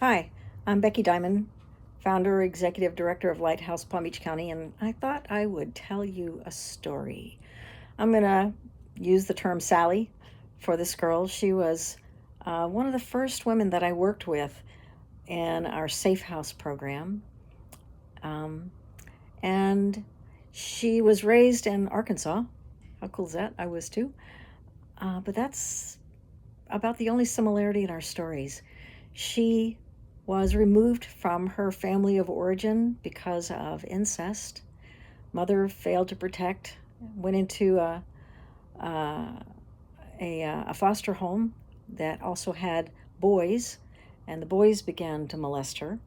Hi, I'm Becky Diamond, founder, executive director of Lighthouse Palm Beach County, and I thought I would tell you a story. I'm going to use the term Sally for this girl. She was one of the first women that I worked with in our Safe House program. Um, and she was raised in Arkansas. How cool is that? I was too. But that's about the only similarity in our stories. She was removed from her family of origin because of incest. Mother failed to protect, went into a, a foster home that also had boys, and the boys began to molest her.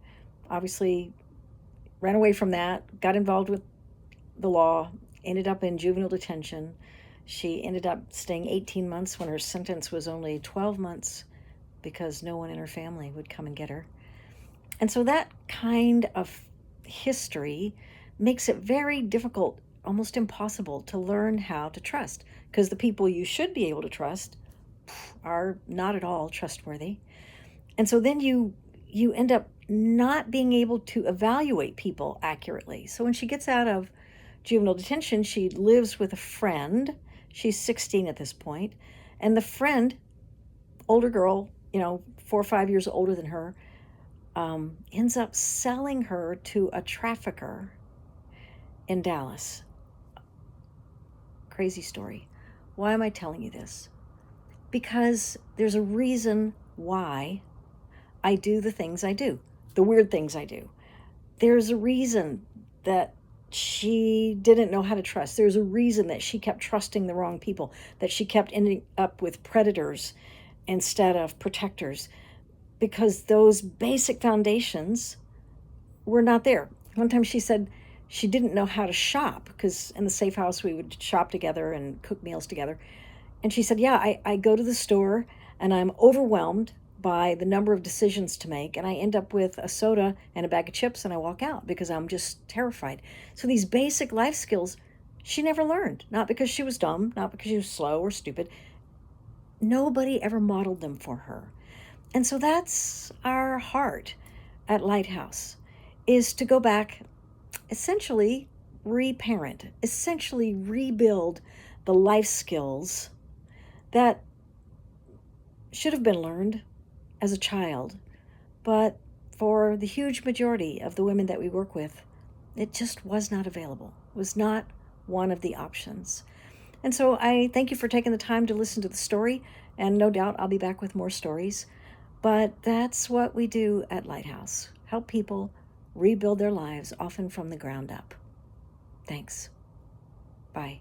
Obviously, ran away from that, got involved with the law, ended up in juvenile detention. She ended up staying 18 months when her sentence was only 12 months because no one in her family would come and get her. And so that kind of history makes it very difficult, almost impossible, to learn how to trust because the people you should be able to trust are not at all trustworthy. And so then you end up not being able to evaluate people accurately. So when she gets out of juvenile detention, she lives with a friend. She's 16 at this point, and the friend, older girl, 4 or 5 years older than her, ends up selling her to a trafficker in Dallas. Crazy story. Why am I telling you this? Because there's a reason why I do the things I do, the weird things I do. There's a reason that she didn't know how to trust. There's a reason that she kept trusting the wrong people, that she kept ending up with predators instead of protectors, because those basic foundations were not there. One time she said she didn't know how to shop because in the safe house we would shop together and cook meals together. And she said, yeah, I go to the store and I'm overwhelmed by the number of decisions to make, and I end up with a soda and a bag of chips and I walk out because I'm just terrified. So these basic life skills she never learned, not because she was dumb, not because she was slow or stupid. Nobody ever modeled them for her. And so that's our heart at Lighthouse, is to go back, essentially reparent, essentially rebuild the life skills that should have been learned as a child. But for the huge majority of the women that we work with, it just was not available, was not one of the options. And so I thank you for taking the time to listen to the story, and no doubt I'll be back with more stories. But that's what we do at Lighthouse, help people rebuild their lives, often from the ground up. Thanks. Bye.